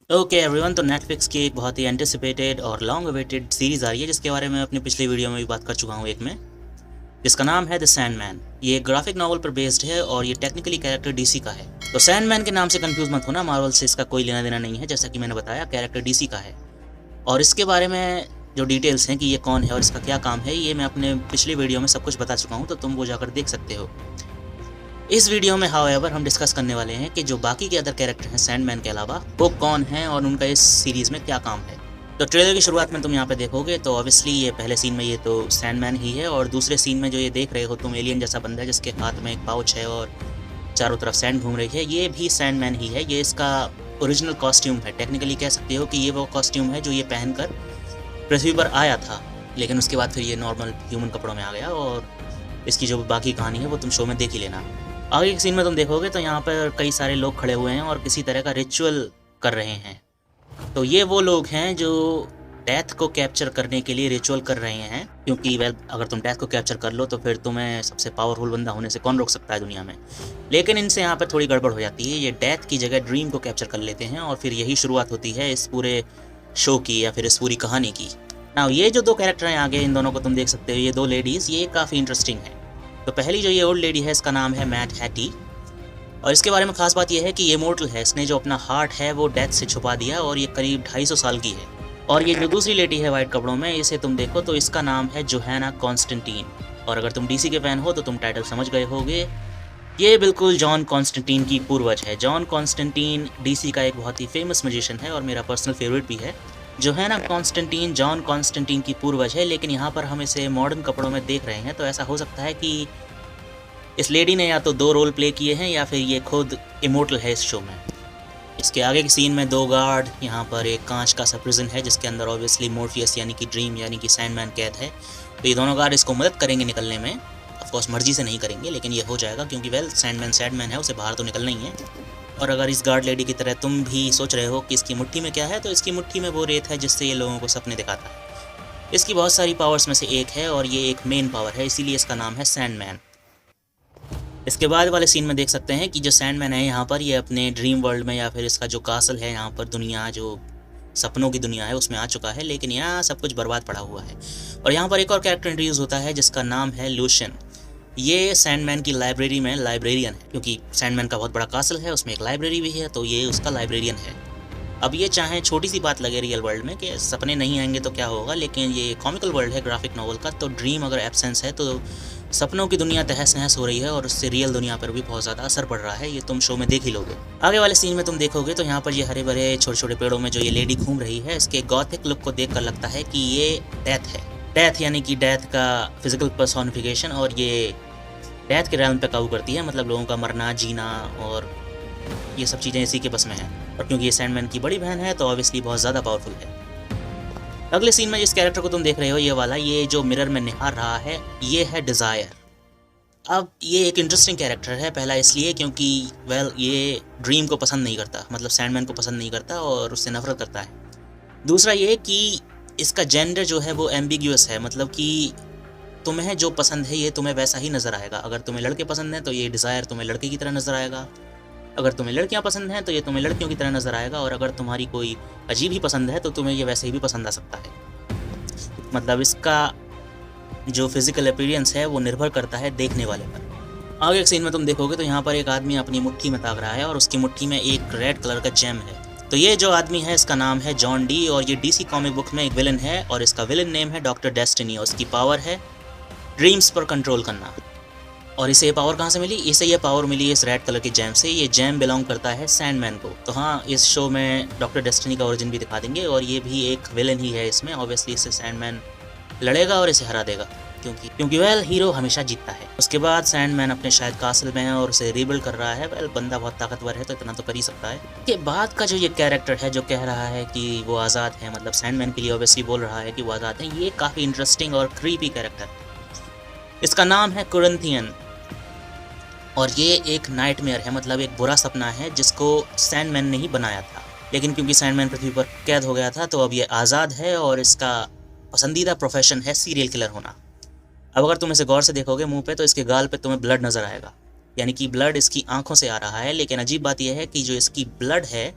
Okay everyone, तो Netflix की एक बहुत ही एंटिसिपेटेड और लॉन्ग अवेटेड सीरीज़ आ रही है जिसके बारे में अपनी पिछली वीडियो में भी बात कर चुका हूँ एक में, जिसका नाम है द सैंडमैन। ये एक ग्राफिक नॉवल पर बेस्ड है और ये टेक्निकली कैरेक्टर डीसी का है। तो सैंडमैन के नाम से कंफ्यूज मत होना, मार्वल से इसका कोई लेना देना नहीं है। जैसा कि मैंने बताया, कैरेक्टर डीसी का है और इसके बारे में जो डिटेल्स हैं कि ये कौन है और इसका क्या काम है, ये मैं अपने पिछली वीडियो में सब कुछ बता चुका हूँ, तो तुम वो जाकर देख सकते हो। इस वीडियो में हाउएवर हम डिस्कस करने वाले हैं कि जो बाकी के अदर कैरेक्टर हैं सैंडमैन के अलावा, वो कौन हैं और उनका इस सीरीज़ में क्या काम है। तो ट्रेलर की शुरुआत में तुम यहाँ पे देखोगे तो ऑब्वियसली ये पहले सीन में ये तो सैंडमैन ही है, और दूसरे सीन में जो ये देख रहे हो तुम, एलियन जैसा बंदा है जिसके हाथ में एक पाउच है और चारों तरफ सैंड घूम रही है, ये भी सैंडमैन ही है। ये इसका ओरिजिनल कॉस्ट्यूम है। टेक्निकली कह सकते हो कि ये वो कॉस्ट्यूम है जो ये पहनकर पृथ्वी पर आया था, लेकिन उसके बाद फिर ये नॉर्मल ह्यूमन कपड़ों में आ गया। और इसकी जो बाकी कहानी है वो तुम शो में देख ही लेना। आगे के सीन में तुम देखोगे तो यहाँ पर कई सारे लोग खड़े हुए हैं और किसी तरह का रिचुअल कर रहे हैं। तो ये वो लोग हैं जो डेथ को कैप्चर करने के लिए रिचुअल कर रहे हैं, क्योंकि वेल अगर तुम डेथ को कैप्चर कर लो तो फिर तुम्हें सबसे पावरफुल बंदा होने से कौन रोक सकता है दुनिया में। लेकिन इनसे यहाँ पर थोड़ी गड़बड़ हो जाती है। ये डेथ की जगह ड्रीम को कैप्चर कर लेते हैं और फिर यही शुरुआत होती है इस पूरे शो की या फिर इस पूरी कहानी की। ना ये जो दो कैरेक्टर हैं आगे, इन दोनों को तुम देख सकते हो, ये दो लेडीज़, ये काफ़ी इंटरेस्टिंग है। तो पहली जो ये ओल्ड लेडी है इसका नाम है मैट हैटी, और इसके बारे में खास बात यह है कि ये मोर्टल है। इसने जो अपना हार्ट है वो डेथ से छुपा दिया और ये करीब 250 साल की है। और ये जो दूसरी लेडी है वाइट कपड़ों में, इसे तुम देखो तो इसका नाम है जोहाना कॉन्स्टेंटीन। और अगर तुम डीसी के फैन हो तो तुम टाइटल समझ गए होगे, ये बिल्कुल जॉन कॉन्स्टेंटीन की पूर्वज है। जॉन कॉन्स्टेंटीन डीसी का एक बहुत ही फेमस म्यूजिशियन है और मेरा पर्सनल फेवरेट भी है। जोहाना कॉन्स्टेंटीन जॉन कॉन्स्टेंटीन की पूर्वज है, लेकिन यहाँ पर हम इसे मॉडर्न कपड़ों में देख रहे हैं। तो ऐसा हो सकता है कि इस लेडी ने या तो दो रोल प्ले किए हैं या फिर ये खुद इमोर्टल है इस शो में। इसके आगे के सीन में दो गार्ड, यहाँ पर एक कांच का सा प्रिजन है जिसके अंदर ऑब्वियसली मोर्फियस यानी कि ड्रीम यानी कि सैंडमैन कैद है। तो ये दोनों गार्ड इसको मदद करेंगे निकलने में। ऑफकोर्स मर्जी से नहीं करेंगे, लेकिन ये हो जाएगा क्योंकि वेल सैंडमैन सैंडमैन है, उसे बाहर तो निकलना ही है। और अगर इस गार्ड लेडी की तरह तुम भी सोच रहे हो कि इसकी मुट्ठी में क्या है, तो इसकी मुट्ठी में वो रेत है जिससे ये लोगों को सपने दिखाता है। इसकी बहुत सारी पावर्स में से एक है और ये एक मेन पावर है, इसीलिए इसका नाम है सैंडमैन। इसके बाद वाले सीन में देख सकते हैं कि जो सैंडमैन है यहाँ पर, ये अपने ड्रीम वर्ल्ड में या फिर इसका जो कासल है यहाँ पर, दुनिया जो सपनों की दुनिया है उसमें आ चुका है, लेकिन यहाँ सब कुछ बर्बाद पड़ा हुआ है। और यहाँ पर एक और कैरेक्टर इंट्रोड्यूस होता है जिसका नाम है लूशियन। ये सैंडमैन की लाइब्रेरी में लाइब्रेरियन है, क्योंकि सैंडमैन का बहुत बड़ा कासल है, उसमें एक लाइब्रेरी भी है, तो ये उसका लाइब्रेरियन है। अब ये चाहे छोटी सी बात लगे रियल वर्ल्ड में कि सपने नहीं आएंगे तो क्या होगा, लेकिन ये कॉमिकल वर्ल्ड है ग्राफिक नॉवल का, तो ड्रीम अगर एब्सेंस है तो सपनों की दुनिया तहस नहस हो रही है और उससे रियल दुनिया पर भी बहुत ज़्यादा असर पड़ रहा है। ये तुम शो में देख ही लोगे। आगे वाले सीन में तुम देखोगे तो यहाँ पर ये हरे भरे छोटे छोटे पेड़ों में जो ये लेडी घूम रही है, इसके गॉथिक लुक को देखकर लगता है कि ये डेथ है। डेथ यानी कि डेथ का फिजिकल पर्सोनिफिकेशन, और ये डेथ के रैल्म पे काबू करती है, मतलब लोगों का मरना जीना और ये सब चीज़ें इसी के बस में हैं। और क्योंकि ये सैंडमैन की बड़ी बहन है तो ऑब्वियसली बहुत ज़्यादा पावरफुल है। अगले सीन में जिस कैरेक्टर को तुम देख रहे हो, ये वाला, ये जो मिरर में निहार रहा है, ये है डिज़ायर। अब ये एक इंटरेस्टिंग कैरेक्टर है, पहला इसलिए क्योंकि वेल ये ड्रीम को पसंद नहीं करता, मतलब सैंडमैन को पसंद नहीं करता और उससे नफरत करता है। दूसरा ये कि इसका जेंडर जो है वो एम्बिग्यूअस है, मतलब कि तुम्हें जो पसंद है ये तुम्हें वैसा ही नज़र आएगा। अगर तुम्हें लड़के पसंद हैं तो ये डिज़ायर तुम्हें लड़के की तरह नज़र आएगा, अगर तुम्हें लड़कियां पसंद हैं तो ये तुम्हें लड़कियों की तरह नज़र आएगा, और अगर तुम्हारी कोई अजीब ही पसंद है तो तुम्हें ये वैसे ही भी पसंद आ सकता है। मतलब इसका जो फिजिकल अपीयरेंस है वो निर्भर करता है देखने वाले पर। आगे एक सीन में तुम देखोगे तो यहाँ पर एक आदमी अपनी मुट्ठी में ताक रहा है और उसकी मुट्ठी में एक रेड कलर का जेम है। तो ये जो आदमी है इसका नाम है जॉन डी, और ये डीसी कॉमिक बुक में एक विलन है और इसका विलन नेम है डॉक्टर डेस्टिनी, और उसकी पावर है ड्रीम्स पर कंट्रोल करना। और इसे ये पावर कहाँ से मिली? इसे ये पावर मिली इस रेड कलर की जैम से। ये जैम बिलोंग करता है सैंडमैन को। तो हाँ, इस शो में डॉक्टर डेस्टिनी का ओरिजिन भी दिखा देंगे और ये भी एक विलन ही है इसमें। ऑब्वियसली इससे सैंडमैन लड़ेगा और इसे हरा देगा, क्योंकि वेल हीरो हमेशा जीतता है। उसके बाद सैंडमैन अपने शायद कासल में है और उसे रिबिल्ड कर रहा है। वेल बंदा बहुत ताकतवर है तो इतना तो कर ही सकता है। के बाद का जो ये कैरेक्टर है जो कह रहा है कि वो आज़ाद है, मतलब सैंडमैन के लिए ऑब्वियसली बोल रहा है कि वो आज़ाद है, ये काफ़ी इंटरेस्टिंग और क्रीपी कैरेक्टर है। इसका नाम है कुरिंथियन और ये एक नाइटमेयर है, मतलब एक बुरा सपना है जिसको सैंडमैन ने ही बनाया था। लेकिन क्योंकि सैंडमैन पृथ्वी पर कैद हो गया था तो अब ये आज़ाद है और इसका पसंदीदा प्रोफेशन है सीरियल किलर होना। अब अगर तुम इसे गौर से देखोगे मुंह पे, तो इसके गाल पे तुम्हें ब्लड नज़र आएगा, यानी कि ब्लड इसकी आंखों से आ रहा है। लेकिन अजीब बात यह है कि जो इसकी ब्लड है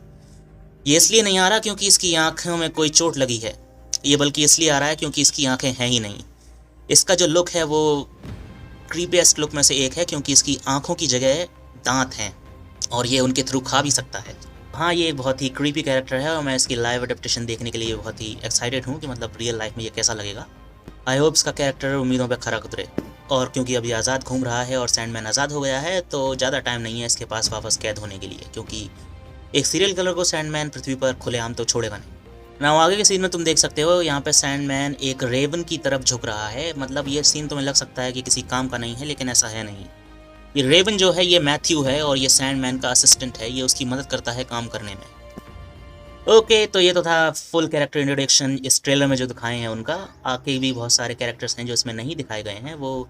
ये इसलिए नहीं आ रहा क्योंकि इसकी आंखों में कोई चोट लगी है, ये बल्कि इसलिए आ रहा है क्योंकि इसकी आंखें हैं ही नहीं। इसका जो लुक है वो क्रीपीएस्ट लुक में से एक है क्योंकि इसकी आंखों की जगह दांत हैं और ये उनके थ्रू खा भी सकता है। हाँ, ये एक बहुत ही क्रीपी कैरेक्टर है और मैं इसकी लाइव अडेप्टेशन देखने के लिए बहुत ही एक्साइटेड हूँ कि मतलब रियल लाइफ में ये कैसा लगेगा। आई होप इसका कैरेक्टर उम्मीदों पे खरा उतरे। और क्योंकि अभी आज़ाद घूम रहा है और सैंडमैन आज़ाद हो गया है तो ज़्यादा टाइम नहीं है इसके पास वापस कैद होने के लिए, क्योंकि एक सीरियल किलर को सैंडमैन पृथ्वी पर खुलेआम तो छोड़ेगा नहीं ना। आगे के सीन में तुम देख सकते हो यहाँ पे सैंडमैन एक रेवन की तरफ झुक रहा है। मतलब ये सीन तुम्हें लग सकता है कि किसी काम का नहीं है, लेकिन ऐसा है नहीं। ये रेवन जो है ये मैथ्यू है और ये सैंडमैन का असिस्टेंट है, ये उसकी मदद करता है काम करने में। ओके, तो ये तो था फुल कैरेक्टर इंट्रोडक्शन इस ट्रेलर में जो दिखाए हैं उनका। आगे भी बहुत सारे कैरेक्टर्स हैं जो इसमें नहीं दिखाए गए हैं, वो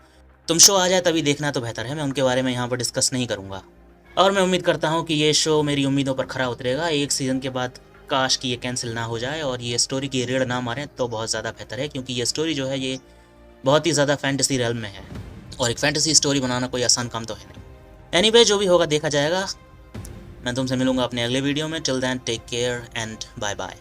तुम शो आ जाए तभी देखना तो बेहतर है। मैं उनके बारे में यहाँ पर डिस्कस नहीं करूँगा और मैं उम्मीद करता हूँ कि ये शो मेरी उम्मीदों पर खरा उतरेगा। एक सीज़न के बाद काश कि ये कैंसिल ना हो जाए और ये स्टोरी की रीढ़ ना मारें तो बहुत ज़्यादा बेहतर है, क्योंकि ये स्टोरी जो है ये बहुत ही ज़्यादा फैंटेसी रेल्म में है और एक फैंटेसी स्टोरी बनाना कोई आसान काम तो है नहीं। एनीवे, जो भी होगा देखा जाएगा। मैं तुमसे मिलूंगा अपने अगले वीडियो में। Till then take care and bye bye.